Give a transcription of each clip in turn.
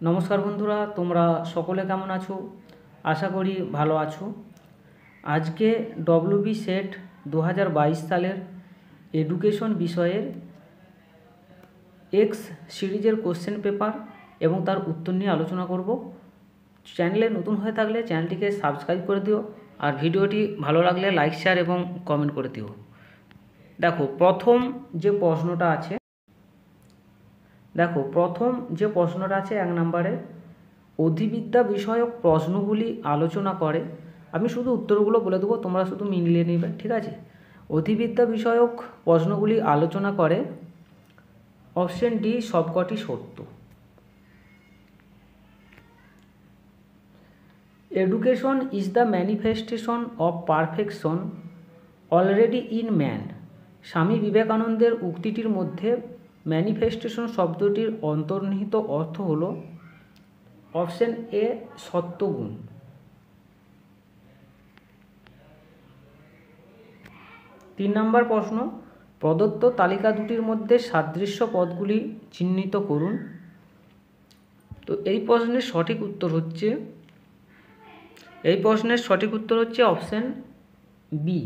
নমস্কার বন্ধুরা, তোমরা সকলে কেমন আছো? আশা করি ভালো আছো। আজকে ডব্লিউবি সেট 2022 সালের এডুকেশন বিষয়ের এক্স সিরিজের কোশ্চেন পেপার এবং তার উত্তর নিয়ে আলোচনা করব। চ্যানেলে নতুন হয়ে থাকলে চ্যানেলটিকে সাবস্ক্রাইব করে দিও, আর ভিডিওটি ভালো লাগলে লাইক, শেয়ার এবং কমেন্ট করে দিও। দেখো প্রথম যে প্রশ্নটা আছে, এক নম্বরে অধিবিদ্যা বিষয়ক প্রশ্নগুলি আলোচনা করে। আমি শুধু উত্তরগুলো বলে দেবো, তোমরা শুধু মিলিয়ে নেবে, ঠিক আছে? অধিবিদ্যা বিষয়ক প্রশ্নগুলি আলোচনা করে, অপশন ডি সবকটি সত্য। Education is the manifestation of perfection already in man. স্বামী বিবেকানন্দের উক্তিটির মধ্যে ম্যানিফেস্টেশন শব্দটির অন্তর্নিহিত অর্থ হল অপশন এ সত্যগুণ। তিন নম্বর প্রশ্ন, প্রদত্ত তালিকা দুটির মধ্যে সাদৃশ্য পদগুলি চিহ্নিত করুন। তো এই প্রশ্নের সঠিক উত্তর হচ্ছে অপশন বি।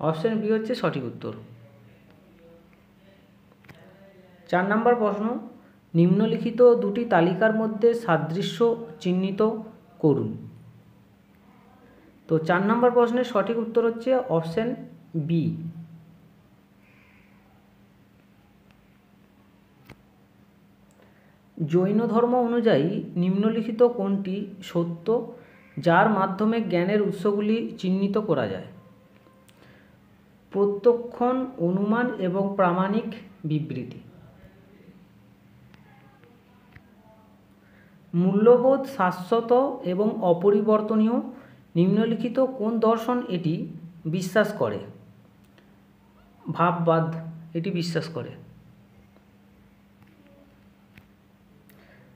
অপশন বি হচ্ছে সঠিক উত্তর। 4 নম্বর প্রশ্ন, নিম্নলিখিত দুটি তালিকার মধ্যে সাদৃশ্য চিহ্নিত করুন। তো 4 নম্বর প্রশ্নের সঠিক উত্তর হচ্ছে অপশন বি। জৈন ধর্ম অনুযায়ী নিম্নলিখিত কোনটি সত্য যার মাধ্যমে জ্ঞানের উৎসগুলি চিহ্নিত করা যায়? প্রত্যক্ষণ, অনুমান এবং প্রামাণিক বিবৃতি। মূল্যবোধ শাশ্বত এবং অপরিবর্তনীয়। নিম্নলিখিত কোন দর্শন এটি বিশ্বাস করে? ভাববাদ এটি বিশ্বাস করে।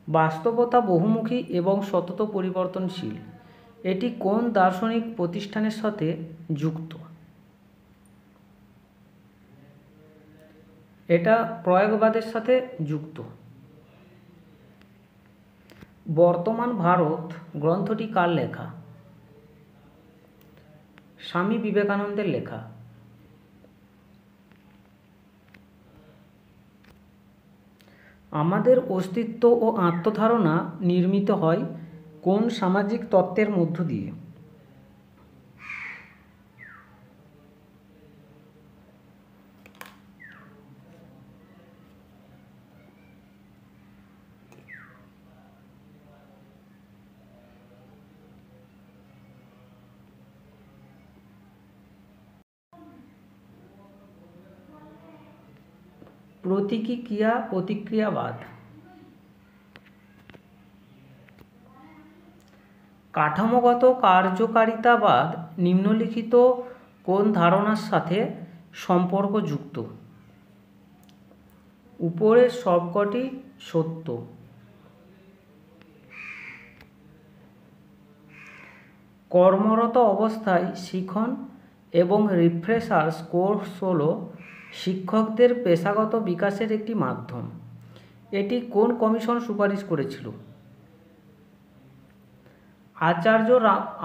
বাস্তবতা বহুমুখী এবং সতত পরিবর্তনশীল। এটি কোন দার্শনিক প্রতিষ্ঠানের সাথে যুক্ত? এটা প্রয়োগবাদের সাথে যুক্ত। বর্তমান ভারত গ্রন্থটি কার লেখা? স্বামী বিবেকানন্দের লেখা। আমাদের অস্তিত্ব ও আত্মধারণা নির্মিত হয় কোন সামাজিক তত্ত্বের মধ্য দিয়ে? প্রতীকী ক্রিয়া প্রতিক্রিয়াবাদ। কাঠামোগত কার্যকারিতাবাদ নিম্নলিখিত কোন ধারণার সাথে সম্পর্কযুক্ত? উপরের সবকটি সত্য। কর্মরত অবস্থায় শিখন এবং রিফ্রেশার্স কোর্স হল শিক্ষকদের পেশাগত বিকাশের একটি মাধ্যম। এটি কোন কমিশন সুপারিশ করেছিল?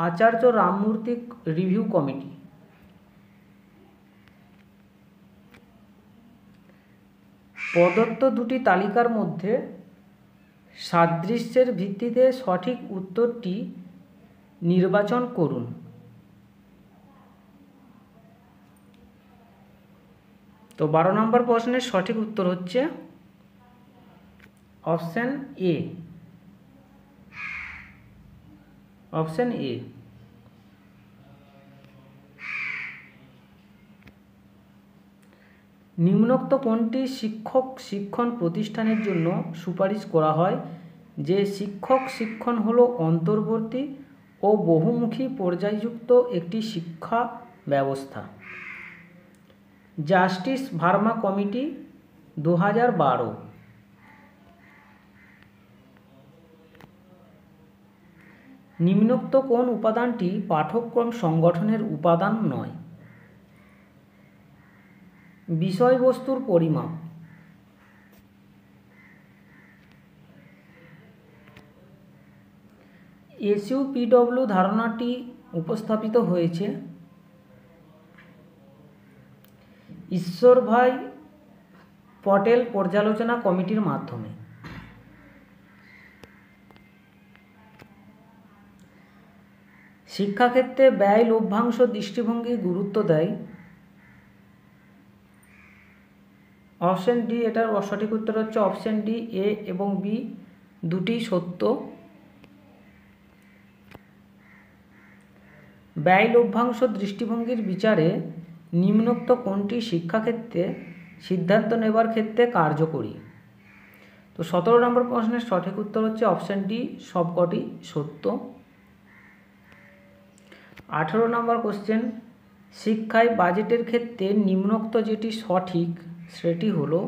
আচার্য রামমূর্তি রিভিউ কমিটি। প্রদত্ত দুটি তালিকার মধ্যে সাদৃশ্যের ভিত্তিতে সঠিক উত্তরটি নির্বাচন করুন। তো 12 নম্বর প্রশ্নের সঠিক উত্তর হচ্ছে অপশন এ। Option A. নিম্নোক্ত কোনটি শিক্ষক শিক্ষণ প্রতিষ্ঠানের জন্য সুপারিশ করা হয়? যে শিক্ষক শিক্ষণ হল অন্তর্বর্তী ও বহুমুখী পর্যায়যুক্ত একটি শিক্ষা ব্যবস্থা। Justice Verma committee 2012। নিম্নোক্ত কোন উপাদানটি পাঠ্যক্রম সংগঠনের উপাদান নয়? বিষয়বস্তুর পরিমাপ। এসইউপিডব্লিউ ধারণাটি উপস্থাপিত হয়েছে ঈশ্বরভাই পটেল পর্যালোচনা কমিটির মাধ্যমে। শিক্ষাক্ষেত্রে ব্যয় লভ্যাংশ দৃষ্টিভঙ্গি গুরুত্ব দেয়। অপশন ডি, এটার সঠিক উত্তর হচ্ছে অপশন ডি, এ এবং বি দুটি সত্য। ব্যয় লভ্যাংশ দৃষ্টিভঙ্গির বিচারে নিম্নোক্ত কোনটি শিক্ষাক্ষেত্রে সিদ্ধান্ত নেবার ক্ষেত্রে কার্যকরী? তো 17 নম্বর প্রশ্নের সঠিক উত্তর হচ্ছে অপশন ডি, সবকটি সত্য। 18 নম্বর কোশ্চেন, শিক্ষায় বাজেটের ক্ষেত্রে নিম্নোক্ত যেটি সঠিক সেটি হলো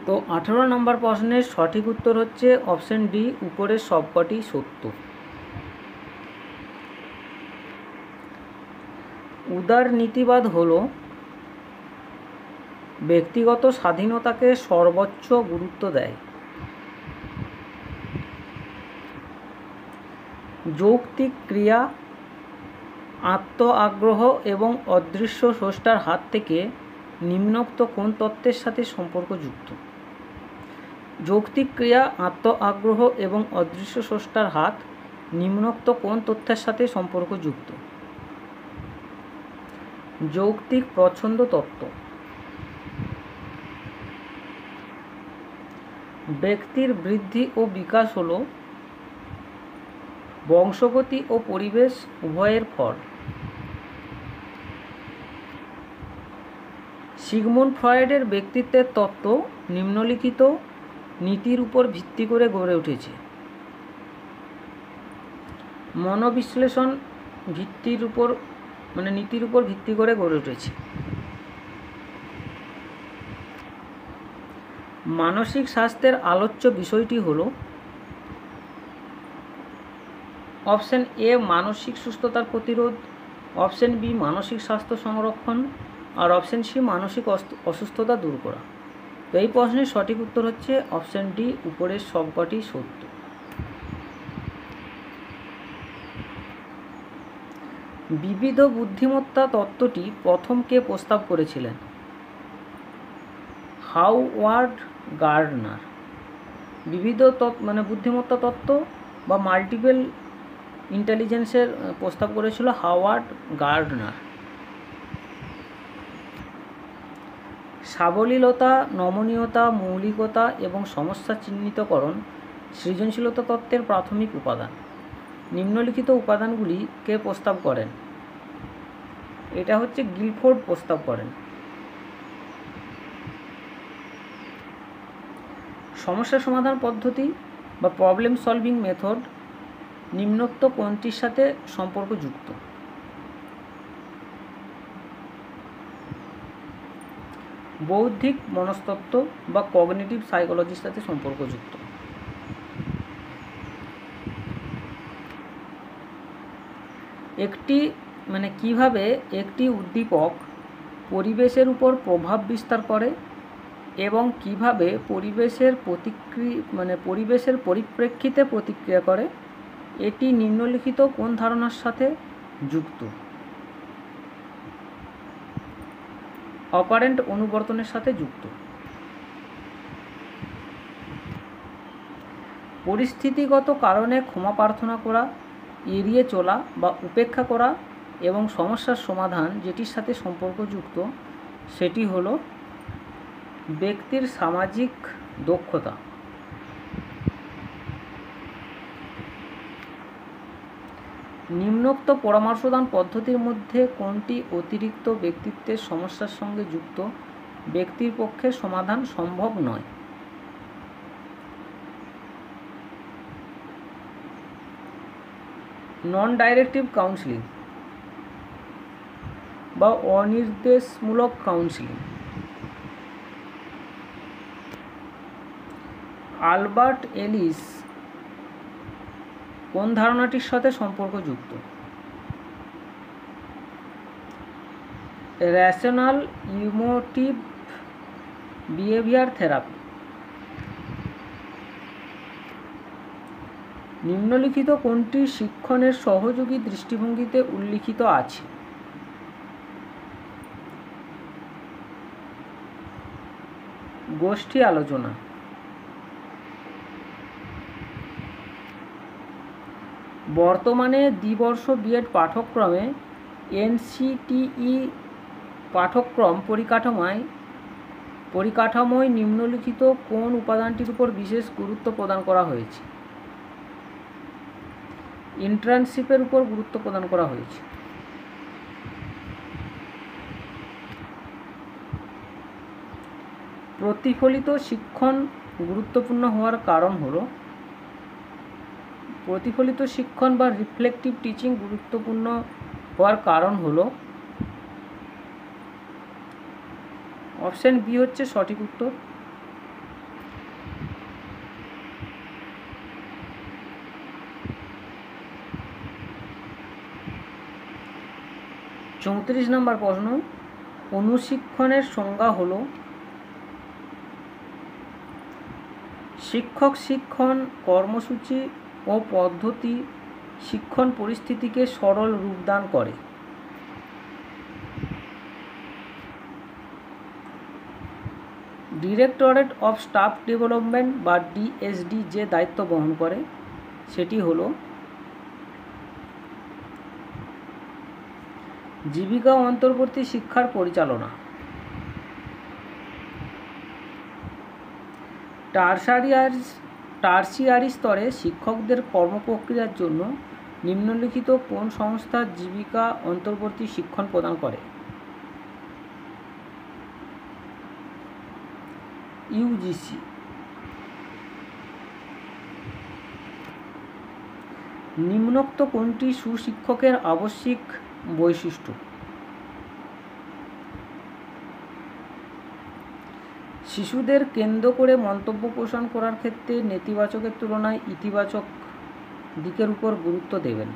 তো 18 নম্বর প্রশ্নের সঠিক উত্তর হচ্ছে অপশন ডি, উপরের সবকটি সত্য। উদার নীতিবাদ হল ব্যক্তিগত স্বাধীনতাকে সর্বোচ্চ গুরুত্ব দেয়। যৌক্তিক ক্রিয়া আত্ম আগ্রহ এবং অদৃশ্য স্রষ্টার হাত থেকে নিম্নোক্ত কোন তত্ত্বের সাথে সম্পর্কযুক্ত? যৌক্তিক ক্রিয়া আত্ম আগ্রহ এবং অদৃশ্য স্রষ্টার হাত নিম্নোক্ত কোন তথ্যের সাথে সম্পর্কযুক্ত? যৌক্তিক প্রচ্ছন্দ তত্ত্ব। ব্যক্তির বৃদ্ধি ও বিকাশ হল বংশগতি ও পরিবেশ উভয়ের ফল। সিগমুন্ড ফ্রয়েডের ব্যক্তিত্বের তত্ত্ব নিম্নলিখিত নীতির উপর ভিত্তি করে গড়ে উঠেছে। মনোবিশ্লেষণ নীতির উপর ভিত্তি করে গড়ে উঠেছে। মানসিক স্বাস্থ্যের আলোচ্য বিষয়টি হল অপশন এ, মানসিক সুস্থতার প্রতিরোধ, অপশন বি, মানসিক স্বাস্থ্য সংরক্ষণ, আর অপশন সি, মানসিক অসুস্থতা দূর করা। তো এই প্রশ্নের সঠিক উত্তর হচ্ছে অপশন ডি, উপরের সবকটি সত্য। বিবিধ বুদ্ধিমত্তা তত্ত্বটি প্রথম কে প্রস্তাব করেছিলেন? Howard Gairdner. বিবিধ বুদ্ধিমত্তা তত্ত্ব বা মাল্টিপল ইন্টেলিজেন্সের প্রস্তাব করেছিল হাওয়ার্ড গার্ডনার। সাবলীলতা, নমনীয়তা, মৌলিকতা এবং সমস্যা চিহ্নিতকরণ সৃজনশীলতা তত্ত্বের প্রাথমিক উপাদান। নিম্নলিখিত উপাদানগুলি কে প্রস্তাব করেন? এটা হচ্ছে গিলফোর্ড প্রস্তাব করেন। সমস্যা সমাধান পদ্ধতি বা প্রবলেম সলভিং মেথড নিম্নোক্ত কোনটির সাথে সম্পর্কযুক্ত? বৌদ্ধিক মনস্তত্ত্ব বা কগনিটিভ সাইকোলজির সাথে সম্পর্কযুক্ত। কিভাবে একটি উদ্দীপক পরিবেশের উপর প্রভাব বিস্তার করে এবং কিভাবে পরিবেশের পরিপ্রেক্ষিতে প্রতিক্রিয়া করে, এটি নিম্নলিখিত কোন ধারণার সাথে যুক্ত? অপারেন্ট অনুবর্তনের সাথে যুক্ত। পরিস্থিতিগত কারণে ক্ষমা প্রার্থনা করা, এড়িয়ে চলা বা উপেক্ষা করা এবং সমস্যার সমাধান যেটির সাথে সম্পর্কযুক্ত সেটি হলো ব্যক্তির সামাজিক দক্ষতা। নিম্নোক্ত পরামর্শদান পদ্ধতির মধ্যে কোনটি অতিরিক্ত ব্যক্তিত্বের সমস্যার সঙ্গে যুক্ত ব্যক্তির পক্ষে সমাধান সম্ভব নয়? নন ডাইরেক্টিভ কাউন্সিলিং বা অনির্দেশমূলক কাউন্সিলিং। আলবার্ট এলিস কোন ধারণাটির সাথে সম্পর্কযুক্ত? Rational emotive behaviour therapy. নিম্নলিখিত কোনটি শিক্ষণের সহযোগী দৃষ্টিভঙ্গিতে উল্লিখিত আছে? গোষ্ঠী আলোচনা। বর্তমানে দ্বিবর্ষ বিএড পাঠ্যক্রমে এনসিটিই পাঠ্যক্রম পরিকাঠামোয় নিম্নলিখিত কোন উপাদানটির উপর বিশেষ গুরুত্ব প্রদান করা হয়েছে? ইন্টার্নশিপের উপর গুরুত্ব প্রদান করা হয়েছে। প্রতিফলিত শিক্ষণ গুরুত্বপূর্ণ হওয়ার কারণ হলো প্রতিফলিত শিক্ষণ বা রিফ্লেক্টিভ টিচিং গুরুত্বপূর্ণ হওয়ার কারণ হলো অপশন বি হচ্ছে সঠিক উত্তর। চৌত্রিশ নম্বর প্রশ্ন, অনুশিক্ষণের সংজ্ঞা হলো শিক্ষক শিক্ষণ কর্মসূচি ও পদ্ধতি শিক্ষণ পরিস্থিতিকে সরল রূপদান করে। ডিরেক্টরেট অফ স্টাফ ডেভেলপমেন্ট বা ডিএসডি যে দায়িত্ব বহন করে সেটি হলো জীবিকা অন্তর্বর্তী শিক্ষার পরিচালনা। টারশিয়ারি স্তরে শিক্ষকদের কর্মপ্রক্রিয়ার জন্য নিম্নলিখিত কোন সংস্থা জীবিকা অন্তর্বর্তী শিক্ষণ প্রদান করে? ইউজিসি। নিম্নোক্ত কোনটি সুশিক্ষকের আবশ্যিক বৈশিষ্ট্য? শিশুদের কেন্দ্র করে মন্তব্য পোষণ করার ক্ষেত্রে নেতিবাচকের তুলনায় ইতিবাচক দিকের উপর গুরুত্ব দেবেন।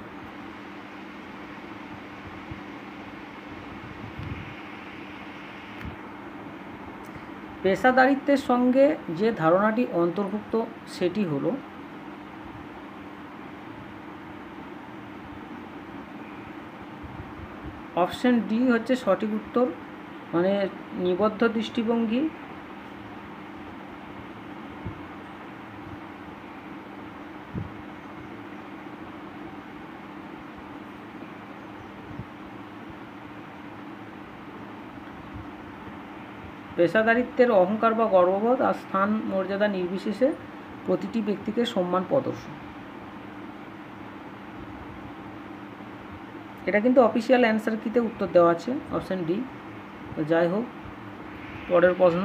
পেশাদারিত্বের সঙ্গে যে ধারণাটি অন্তর্ভুক্ত সেটি হলো অপশন ডি হচ্ছে সঠিক উত্তর, মানে নিবদ্ধ দৃষ্টিভঙ্গি। পেশাদারিত্বের অহংকার বা গর্ববোধ আর স্থান মর্যাদা নির্বিশেষে প্রতিটি ব্যক্তিকে সম্মান প্রদর্শন। এটা কিন্তু অফিসিয়াল অ্যান্সার কিতে উত্তর দেওয়া আছে অপশন ডি। তো যাই হোক, পরের প্রশ্ন,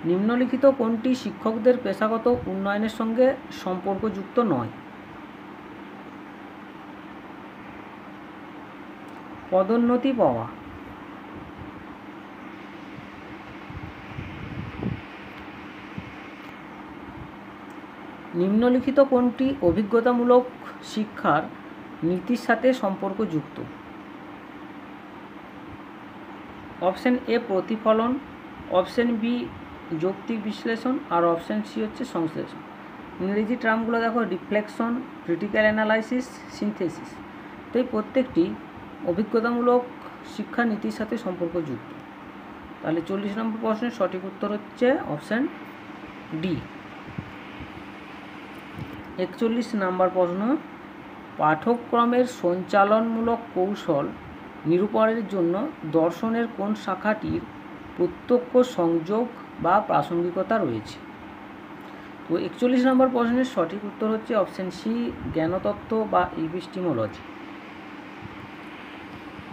নিম্নলিখিত কোনটি শিক্ষকদের পেশাগত উন্নয়নের সঙ্গে সম্পর্কযুক্ত নয়? পদোন্নতি পাওয়া। নিম্নলিখিত কোনটি অভিজ্ঞতামূলক শিক্ষার নীতির সাথে সম্পর্কযুক্ত? অপশন এ প্রতিফলন, অপশন বি যৌক্তিক বিশ্লেষণ আর অপশন সি হচ্ছে সংশ্লেষণ। ইংরেজি টার্মগুলো দেখো, রিফ্লেকশন, ক্রিটিক্যাল অ্যানালাইসিস, সিনথেসিস। তো এই প্রত্যেকটি অভিজ্ঞতামূলক শিক্ষা নীতির সাথে সম্পর্কযুক্ত। তাহলে 40 নম্বর প্রশ্নের সঠিক উত্তর হচ্ছে অপশন ডি। 41 নম্বর প্রশ্ন, পাঠ্যক্রমের সঞ্চালনমূলক কৌশল নিরূপণের জন্য দর্শনের কোন শাখাটির প্রত্যক্ষ সংযোগ বা প্রাসঙ্গিকতা রয়েছে? তো 41 নম্বর প্রশ্নের সঠিক উত্তর হচ্ছে অপশন সি, জ্ঞানতত্ত্ব বা এপিস্টিমোলজি।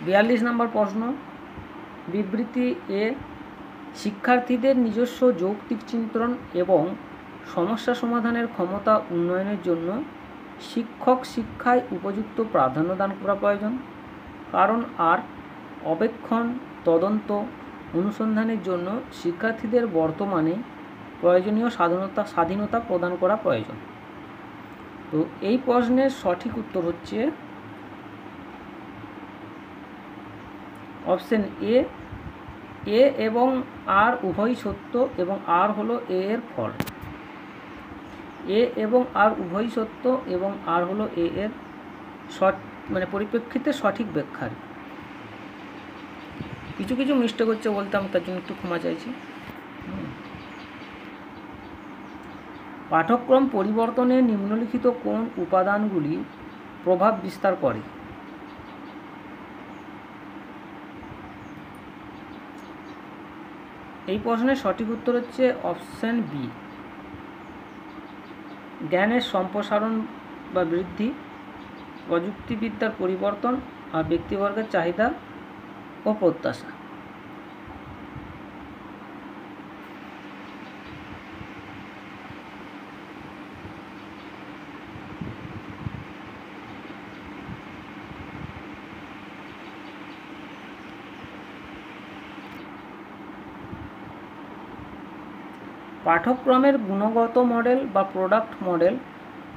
42 নম্বর প্রশ্ন, বিবৃতি এ শিক্ষার্থীদের নিজস্ব যৌক্তিক চিন্তন এবং সমস্যা সমাধানের ক্ষমতা উন্নয়নের জন্য শিক্ষক শিক্ষায় উপযুক্ত প্রাধান্য দান করা প্রয়োজন। কারণ আর অবেক্ষণ, তদন্ত, অনুসন্ধানের জন্য শিক্ষার্থীদের বর্তমানে প্রয়োজনীয় স্বাধীনতা প্রদান করা প্রয়োজন। তো এই প্রশ্নের সঠিক উত্তর হচ্ছে অপশন এ, এ এবং আর উভয়ই সত্য এবং আর হলো এ এর ফল। এ এবং আর উভয়ই সত্য এবং আর হলো এ এর পরিপ্রেক্ষিতে সঠিক ব্যাখ্যার। কিছু কিছু মিস্টেক হচ্ছে বলতে আমি তার জন্য একটু ক্ষমা চাইছি। পাঠ্যক্রম পরিবর্তনে নিম্নলিখিত কোন উপাদানগুলি প্রভাব বিস্তার করে? এই প্রশ্নের সঠিক উত্তর হচ্ছে অপশান বি, জ্ঞানের সম্প্রসারণ বা বৃদ্ধি, প্রযুক্তিবিদ্যার পরিবর্তন আর ব্যক্তিবর্গের চাহিদা ও প্রত্যাশা। পাঠ্যক্রমের গুণগত মডেল বা প্রোডাক্ট মডেল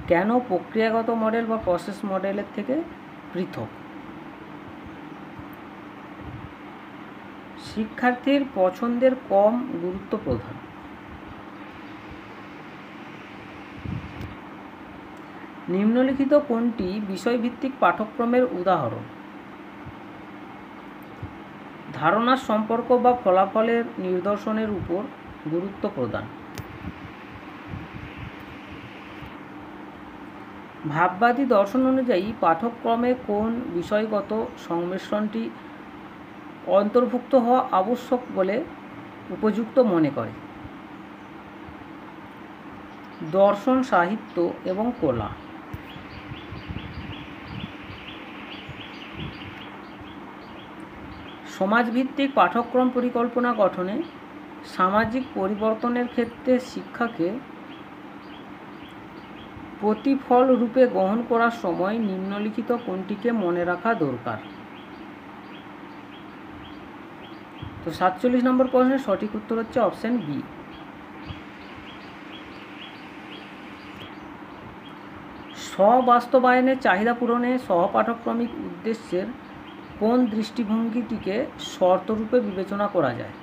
কেন প্রক্রিয়াগত মডেল বা প্রসেস মডেলের থেকে পৃথক? শিক্ষার্থীর পছন্দের কম গুরুত্ব প্রধান। নিম্নলিখিত কোনটি বিষয়ভিত্তিক পাঠ্যক্রমের উদাহরণ? ধারণার সম্পর্ক বা ফলাফলের নিদর্শনের উপর গুরুত্ব প্রদান। ভাববাদী দর্শন অনুযায়ী পাঠ্যক্রমে কোন বিষয়গত সংমিশ্রণটি অন্তর্ভুক্ত হওয়া আবশ্যক বলে উপযুক্ত মনে করে? দর্শন, সাহিত্য এবং কলা। সমাজভিত্তিক পাঠ্যক্রম পরিকল্পনা গঠনে সামাজিক পরিবর্তনের ক্ষেত্রে শিক্ষাকে প্রতিফল রূপে গ্রহণ করার সময় নিম্নলিখিত কোনটিকে মনে রাখা দরকার? তো 47 নম্বর প্রশ্নের সঠিক উত্তর হচ্ছে অপশান বি। স্ব-বাস্তবায়নের চাহিদা পূরণে সহপাঠক্রমিক উদ্দেশ্যের কোন দৃষ্টিভঙ্গিটিকে শর্তরূপে বিবেচনা করা যায়?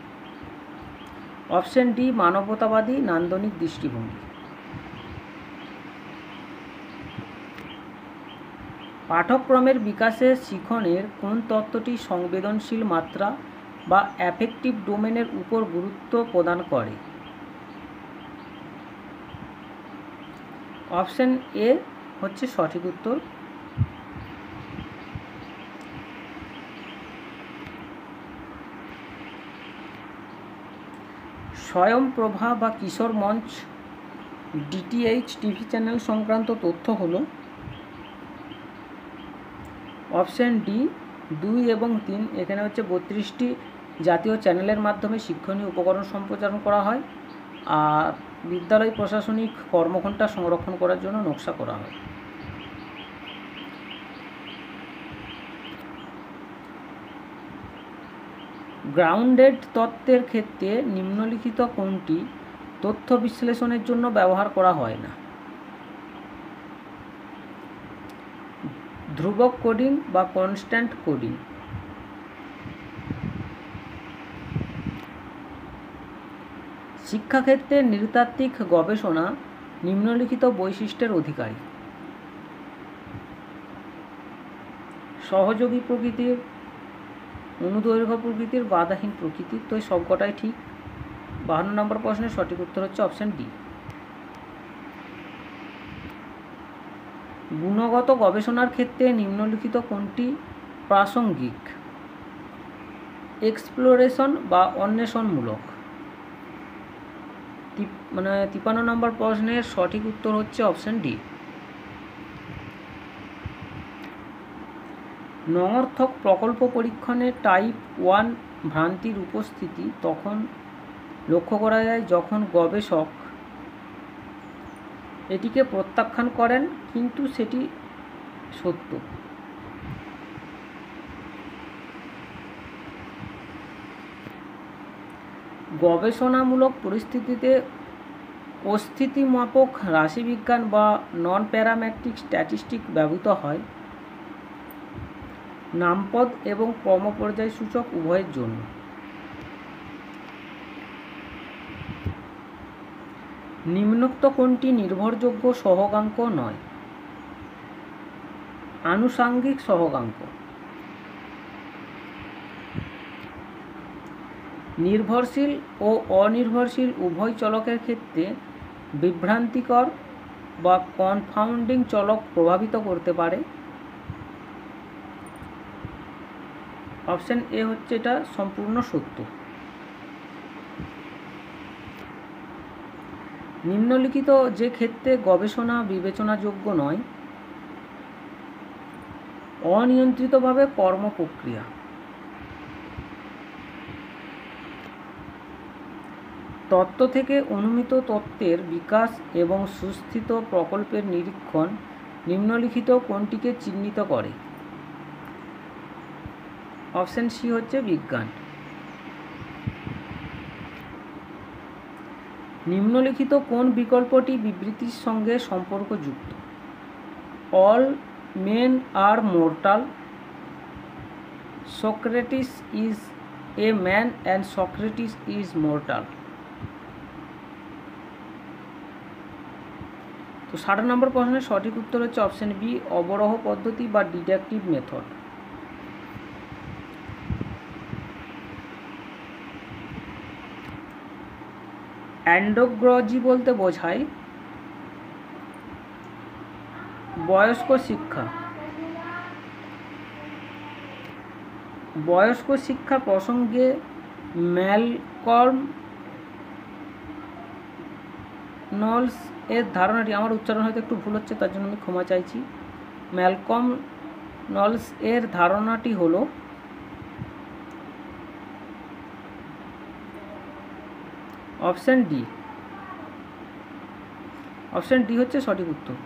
অপশান ডি, মানবতাবাদী নান্দনিক দৃষ্টিভঙ্গি। পাঠ্যক্রমের বিকাশে শিখনের কোন তত্ত্বটি সংবেদনশীল মাত্রা বা অ্যাফেক্টিভ ডোমেনের উপর গুরুত্ব প্রদান করে? অপশান এ হচ্ছে সঠিক উত্তর। স্বয়ংপ্রভা বা কিশোর মঞ্চ ডিটিএইচ টিভি চ্যানেল সংক্রান্ত তথ্য হলো অপশান ডি 2 এবং 3। এখানে হচ্ছে 32টি জাতীয় চ্যানেলের মাধ্যমে শিক্ষণীয় উপকরণ সম্প্রচারণ করা হয় আর বিদ্যালয় প্রশাসনিক কর্মঘণ্টা সংরক্ষণ করার জন্য নকশা করা হয়। গ্রাউন্ডেড তত্ত্বের ক্ষেত্রে নিম্নলিখিত কোনটি তথ্য বিশ্লেষণের জন্য ব্যবহার করা হয় না? ধ্রুবক কোডিং বা কনস্ট্যান্ট কোডিং। শিক্ষাক্ষেত্রে নৃতাত্ত্বিক গবেষণা নিম্নলিখিত বৈশিষ্ট্যের অধিকারী: সহযোগী প্রকৃতির, অনুদৈর্ঘ্য প্রকৃতির, বাধাহীন প্রকৃতির। তো এই সবকটাই ঠিক। 52 নম্বর প্রশ্নের সঠিক উত্তর হচ্ছে অপশান ডি। গুণগত গবেষণার ক্ষেত্রে নিম্নলিখিত কোনটি প্রাসঙ্গিক? এক্সপ্লোরেশন বা অন্বেষণমূলক। 53 নম্বর প্রশ্নের সঠিক উত্তর হচ্ছে অপশান ডি। নঙর্থক প্রকল্প পরীক্ষণে টাইপ 1 ভ্রান্তির উপস্থিতি তখন লক্ষ্য করা যায় যখন গবেষক এটিকে প্রত্যাখ্যান করেন কিন্তু সেটি সত্য। গবেষণামূলক পরিস্থিতিতে অস্থিতিমাপক রাশিবিজ্ঞান বা নন প্যারামেট্রিক স্ট্যাটিস্টিক ব্যবহৃত হয় নামপদ এবং ক্রমপর্যায় সূচক উভয়ের জন্য। নিম্নোক্ত কোনটি নির্ভরযোগ্য সহগাঙ্ক নয়? আনুষাঙ্গিক সহগাঙ্ক। নির্ভরশীল ও অনির্ভরশীল উভয় চলকের ক্ষেত্রে বিভ্রান্তিকর বা কনফাউন্ডিং চলক প্রভাবিত করতে পারে। অপশন এ হচ্ছে এটা সম্পূর্ণ সত্য। নিম্নলিখিত যে ক্ষেত্রে গবেষণা বিবেচনাযোগ্য নয়: অনিয়ন্ত্রিতভাবে কর্ম প্রক্রিয়া, তত্ত্ব থেকে অনুমিত তত্ত্বের বিকাশ এবং সুস্থিত প্রকল্পের নিরীক্ষণ নিম্নলিখিত কোনটিকে চিহ্নিত করে? অপশন সি হচ্ছে বিজ্ঞান। নিম্নলিখিত কোন বিকল্পটি বিবৃতির সঙ্গে সম্পর্কযুক্ত? All men are mortal, Socrates is a man and Socrates is mortal. তো 60 নম্বর প্রশ্নের সঠিক উত্তর হচ্ছে অপশন বি, অবরোহ পদ্ধতি বা ডিডাকটিভ মেথড। অ্যান্ডোগ্রজি বলতে বোঝায় বয়স্ক শিক্ষা। বয়স্ক শিক্ষা প্রসঙ্গে ম্যালকম নলস এর ধারণাটি, আমার উচ্চারণ হয়তো একটু ভুল হচ্ছে, তার জন্য আমি ক্ষমা চাইছি। ম্যালকম নলস এর ধারণাটি হলো অপশন ডি। অপশন ডি হচ্ছে সঠিক উত্তর।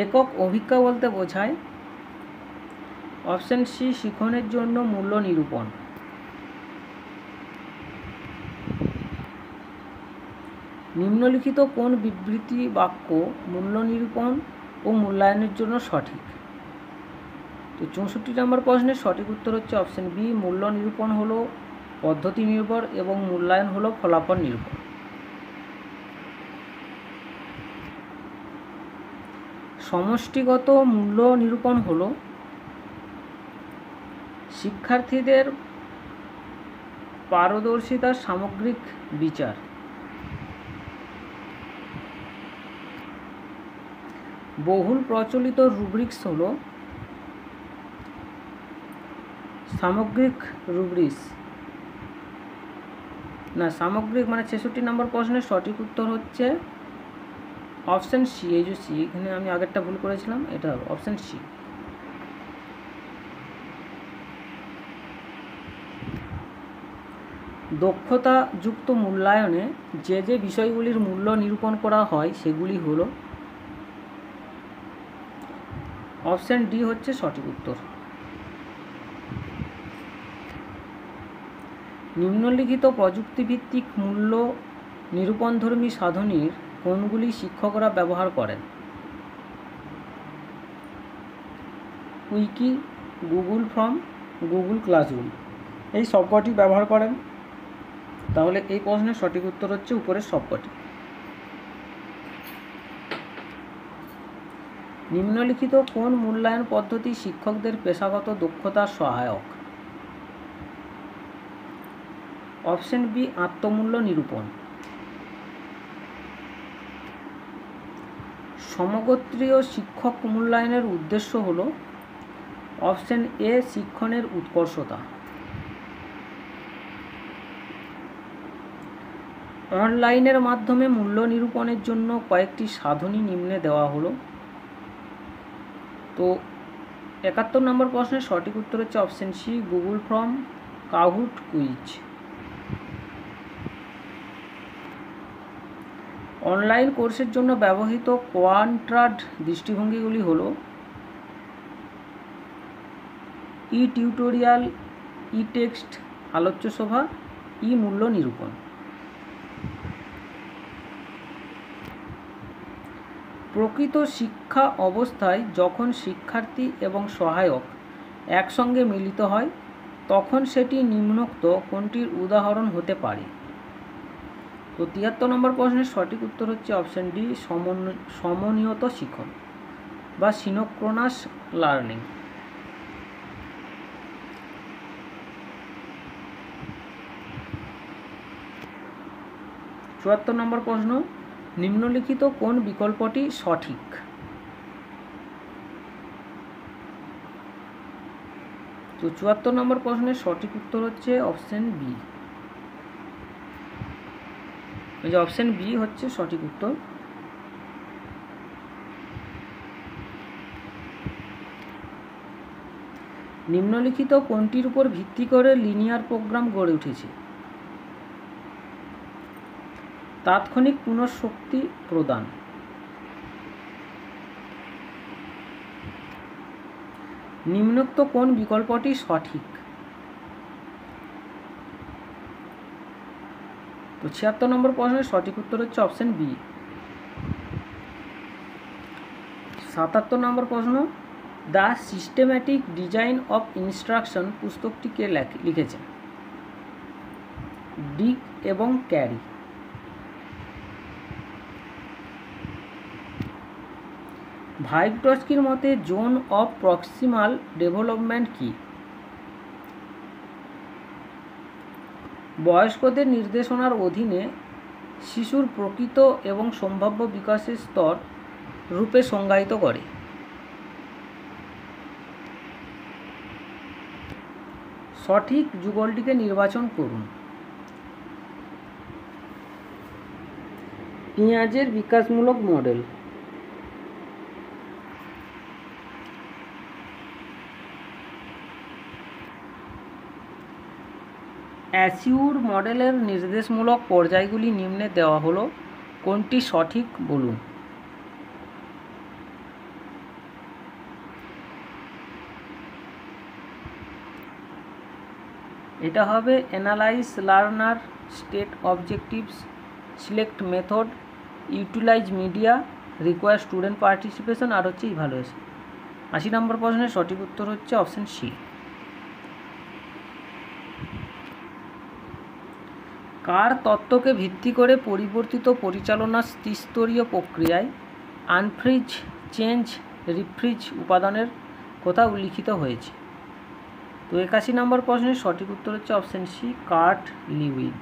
একক অভিজ্ঞা বলতে বোঝায় অপশন সি, শিখনের জন্য মূল্য নিরূপণ। নিম্নলিখিত কোন বিবৃতি বাক্য মূল্য নিরূপণ ও মূল্যায়নের জন্য সঠিক? তো 64 নম্বর প্রশ্নের সঠিক উত্তর হচ্ছে অপশন বি, মূল্য নিরূপণ হলো পদ্ধতি নির্ভর এবং মূল্যায়ন হলো ফলাফল নির্ভর। সমষ্টিগত মূল্য নিরূপণ হলো শিক্ষার্থীদের পারদর্শিতার সামগ্রিক বিচার। বহুল প্রচলিত রুব্রিক্স হলো সামগ্রিক রুব্রিক্স না, সামগ্রিক মানে 66 নম্বর প্রশ্নের সঠিক উত্তর হচ্ছে অপশন সি। এই যে সি, এখানে আমি আগেরটা ভুল করেছিলাম, এটা হবে অপশন সি। দক্ষতাযুক্ত মূল্যায়নে যে যে বিষয়গুলির মূল্য নিরূপণ করা হয় সেগুলি হলো, অপশন ডি হচ্ছে সঠিক উত্তর। নিম্নলিখিত প্রযুক্তিভিত্তিক মূল্য নিরূপণধর্মী সাধনের কোনগুলি শিক্ষকরা ব্যবহার করেন? Wiki, Google form, Google classroom, এই সবকটি ব্যবহার করেন। তাহলে এই প্রশ্নের সঠিক উত্তর হচ্ছে উপরের সবকটি। নিম্নলিখিত কোন মূল্যায়ন পদ্ধতি শিক্ষকদের পেশাগত দক্ষতার সহায়ক? অপশন বি, আত্মমূল্য নিরূপণ। সমগোত্রীয় শিক্ষক মূল্যায়নের উদ্দেশ্য হল অপশন এ, শিক্ষণের উৎকর্ষতা। অনলাইনের মাধ্যমে মূল্য নিরূপণের জন্য কয়েকটি সাধনী নিম্নে দেওয়া হলো। তো 71 নম্বর প্রশ্নের সঠিক উত্তর হচ্ছে option C, Google form, Kahoot, quiz. Online কোর্সের জন্য ব্যবহৃত কোয়ান্ট্রাড দৃষ্টিভঙ্গিগুলি হল ই টিউটোরিয়াল, ই টেক্সট, আলোচ্য সভা, ই মূল্য নিরূপণ। প্রকৃত শিক্ষা অবস্থায় যখন শিক্ষার্থী এবং সহায়ক একসঙ্গে মিলিত হয় তখন সেটি নিম্নোক্ত কোনটির উদাহরণ হতে পারে? তো 73 নম্বর প্রশ্নের সঠিক উত্তর হচ্ছে অপশান ডি, সমন্বিত শিখন বা সিনোক্রোনাস লার্নিং। 74 নম্বর প্রশ্ন, নিম্নলিখিত কোন বিকল্পটি সঠিক? তো 74 নম্বর প্রশ্নের সঠিক উত্তর হচ্ছে অপশান বি। এই যে অপশান বি হচ্ছে সঠিক উত্তর। নিম্নলিখিত কোনটির উপর ভিত্তি করে লিনিয়ার প্রোগ্রাম গড়ে উঠেছে? তাৎক্ষণিক পুনঃশক্তি প্রদান। নিম্নোক্ত কোন বিকল্পটি সঠিক? তো 76 নম্বর প্রশ্নের সঠিক উত্তর হচ্ছে অপশান বি। 77 নম্বর প্রশ্ন, the systematic design of instruction পুস্তকটি কে লিখেছেন? ডিক এবং ক্যারি। ভাইগটস্কির মতে জোন অফ প্রক্সিমাল ডেভেলপমেন্ট কি? বয়স্কদের নির্দেশনার অধীনে শিশুর প্রকৃত এবং সম্ভাব্য বিকাশের স্তর রূপে সংজ্ঞায়িত করে। সঠিক যুগলটিকে নির্বাচন করুন। পিঁয়াজের বিকাশমূলক মডেল। অ্যাসিউর মডেলের নির্দেশমূলক পর্যায়গুলি নিম্নে দেওয়া হলো, কোনটি সঠিক বলুন? এটা হবে analyse, learner, state objectives, select method, utilise media, require student participation, আর হচ্ছে ইভ্যালুয়েশন। 80 নম্বর প্রশ্নের সঠিক উত্তর হচ্ছে অপশান সি। কার তত্ত্বকে ভিত্তি করে পরিবর্তিত পরিচালনার ত্রিস্তরীয় প্রক্রিয়ায় আনফ্রিজ, চেঞ্জ, রিফ্রিজ উপাদানের কথা উল্লিখিত হয়েছে? তো 81 নম্বর প্রশ্নের সঠিক উত্তর হচ্ছে অপশান সি, কার্ট লিউইন।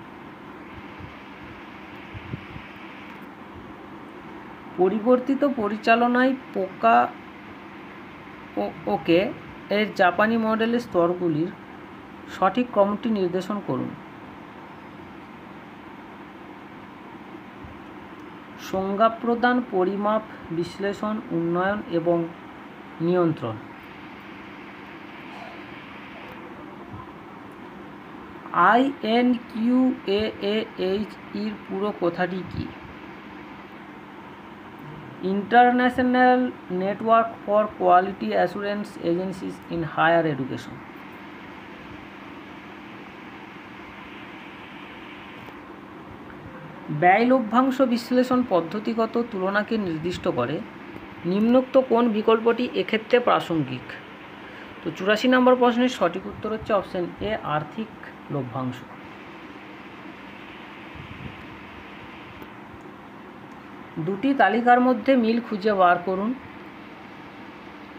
পরিবর্তিত পরিচালনায় পোকা ওকে এর জাপানি মডেলের স্তরগুলির সঠিক ক্রমটি নির্দেশন করুন। সংজ্ঞা প্রদান, পরিমাপ, বিশ্লেষণ, উন্নয়ন এবং নিয়ন্ত্রণ। INQAAH এর পুরো কথাটি কি? International network for quality assurance agencies in higher education. ব্যয় লভ্যাংশ বিশ্লেষণ পদ্ধতিগত তুলনাকে নির্দিষ্ট করে। নিম্নোক্ত কোন বিকল্পটি এক্ষেত্রে প্রাসঙ্গিক? তো 84 নম্বর প্রশ্নের সঠিক উত্তর হচ্ছে অপশান এ, আর্থিক লভ্যাংশ। দুটি তালিকার মধ্যে মিল খুঁজে বার করুন।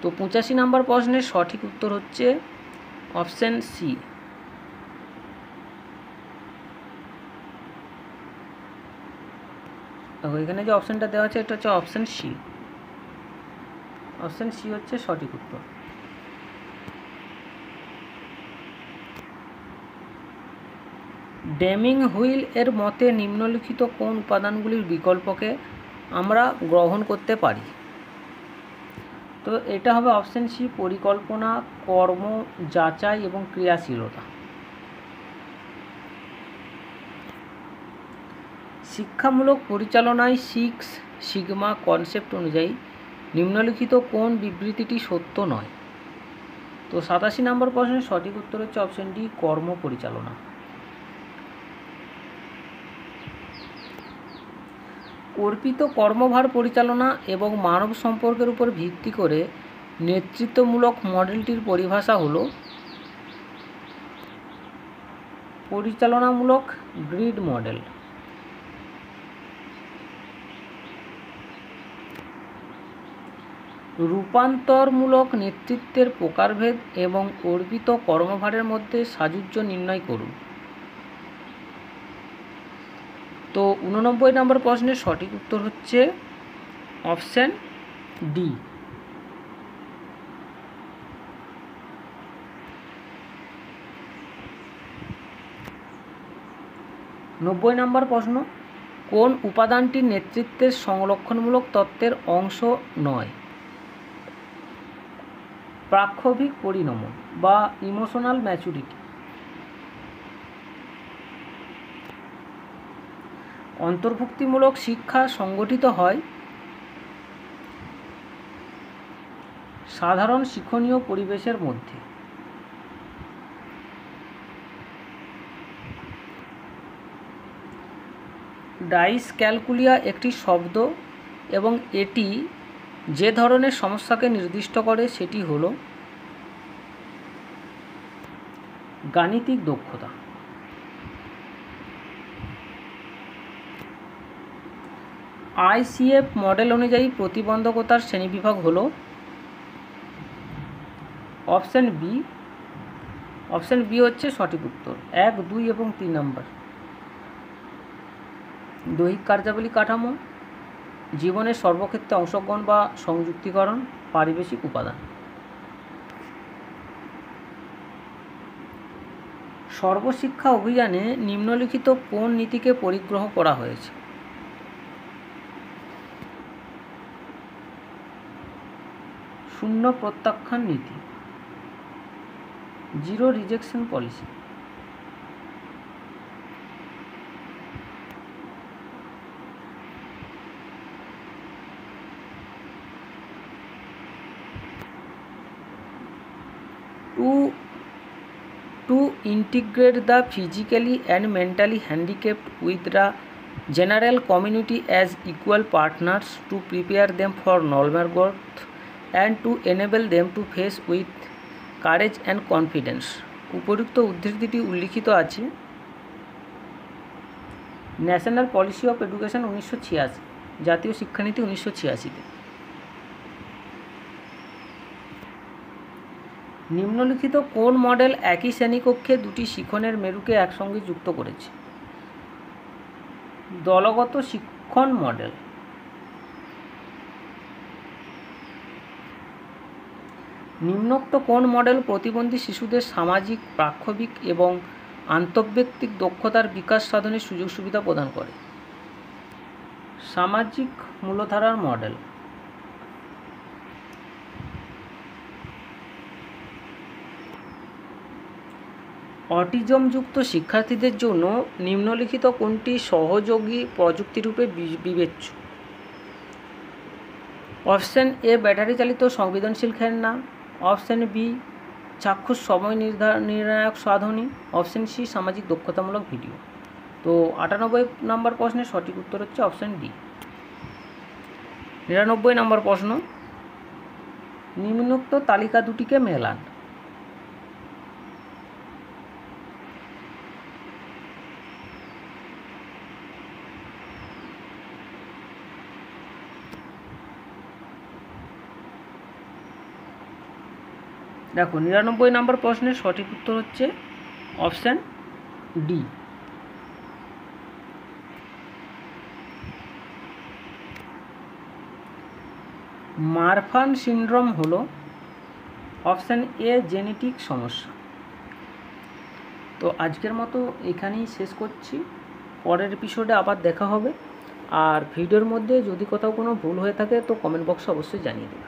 তো 85 নম্বর প্রশ্নের সঠিক উত্তর হচ্ছে অপশান সি। এখানে যে অপশানটা দেওয়া আছে এটা হচ্ছে অপশান সি। অপশান সি হচ্ছে সঠিক উত্তর। ডেমিং হুইল এর মতে নিম্নলিখিত কোন উপাদানগুলির বিকল্পকে আমরা গ্রহণ করতে পারি? তো এটা হবে অপশান সি, পরিকল্পনা, কর্ম, যাচাই এবং ক্রিয়াশীলতা। শিক্ষামূলক পরিচালনায় 6 সিগমা কনসেপ্ট অনুযায়ী নিম্নলিখিত কোন বিবৃতিটি সত্য নয়? তো 87 নম্বর প্রশ্নের সঠিক উত্তর হচ্ছে অপশান ডি, কর্ম পরিচালনা। অর্পিত কর্মভার পরিচালনা এবং মানব সম্পর্কের উপর ভিত্তি করে নেতৃত্বমূলক মডেলটির পরিভাষা হল পরিচালনামূলক গ্রিড মডেল। রূপান্তরমূলক নেতৃত্বের প্রকারভেদ এবং অর্পিত কর্মভারের মধ্যে সাযুজ্য নির্ণয় করুন। তো 89 নম্বর প্রশ্নের সঠিক উত্তর হচ্ছে অপশান ডি। নব্বই নম্বর প্রশ্ন, কোন উপাদানটি নেতৃত্বের সংরক্ষণমূলক তত্ত্বের অংশ নয়? প্রাক্ষোভিক পরিণমন বা ইমোশনাল ম্যাচুরিটি। অন্তর্ভুক্তিমূলক শিক্ষা সংগঠিত হয় সাধারণ শিক্ষণীয় পরিবেশের মধ্যে। ডাইসক্যালকুলিয়া একটি শব্দ এবং এটি যে ধরনের সমস্যাকে নির্দিষ্ট করে সেটি হলো গাণিতিক দক্ষতা। আইসিএফ মডেল অনুযায়ী প্রতিবন্ধকতার শ্রেণীবিভাগ হলো অপশান বি। অপশান বি হচ্ছে সঠিক উত্তর। 1, 2 এবং 3 নম্বর। দৈহিক কার্যাবলী কাঠামো, জীবনের সর্বক্ষেত্রে অংশগ্রহণ বা সংযুক্তিকরণ, পারিবেশিক উপাদান। সর্বশিক্ষা অভিযানে নিম্নলিখিত কোন নীতিকে পরিগ্রহ করা হয়েছে? শূন্য প্রত্যাখ্যান নীতি, zero rejection policy. To integrate the physically and mentally handicapped with the general community as equal partners, to prepare them for normal growth and to enable them to face with courage and confidence। উপযুক্ত উদ্ধৃতিটি উল্লিখিত আছে national policy of education 1986, জাতীয় শিক্ষানীতি 1986-তে। নিম্নলিখিত কোন model একই শ্রেণীকক্ষে দুটি শিক্ষণের মেরুকে একসঙ্গে যুক্ত করেছে? দলগত শিক্ষণ মডেল। নিম্নোক্ত কোন মডেল প্রতিবন্ধী শিশুদের সামাজিক, প্রাক্ষোভিক এবং আন্তঃব্যক্তিক দক্ষতার বিকাশ সাধনের সুযোগ সুবিধা প্রদান করে? সামাজিক মূলধারার মডেল। অটিজমযুক্ত শিক্ষার্থীদের জন্য নিম্নলিখিত কোনটি সহযোগী প্রযুক্তিরূপে বিবেচ্য? অপশান এ ব্যাটারি চালিত সংবেদনশীল খেলনা, অপশান বি চাক্ষুষ সময় নির্ণায়ক সাধনী, অপশান সি সামাজিক দক্ষতামূলক ভিডিও। তো 98 নম্বর প্রশ্নের সঠিক উত্তর হচ্ছে অপশান ডি। 99 নম্বর প্রশ্ন, নিম্নোক্ত তালিকা দুটিকে মেলান। দেখো 99 নম্বর প্রশ্নের সঠিক উত্তর হচ্ছে অপশান ডি। মারফান সিনড্রোম হলো অপশান এ জেনেটিক সমস্যা। তো আজকের মতো এখানেই শেষ করছি, পরের এপিসোডে আবার দেখা হবে। আর ভিডিওর মধ্যে যদি কোথাও কোনো ভুল হয়ে থাকে তো কমেন্ট বক্সে অবশ্যই জানিয়ে দেবে।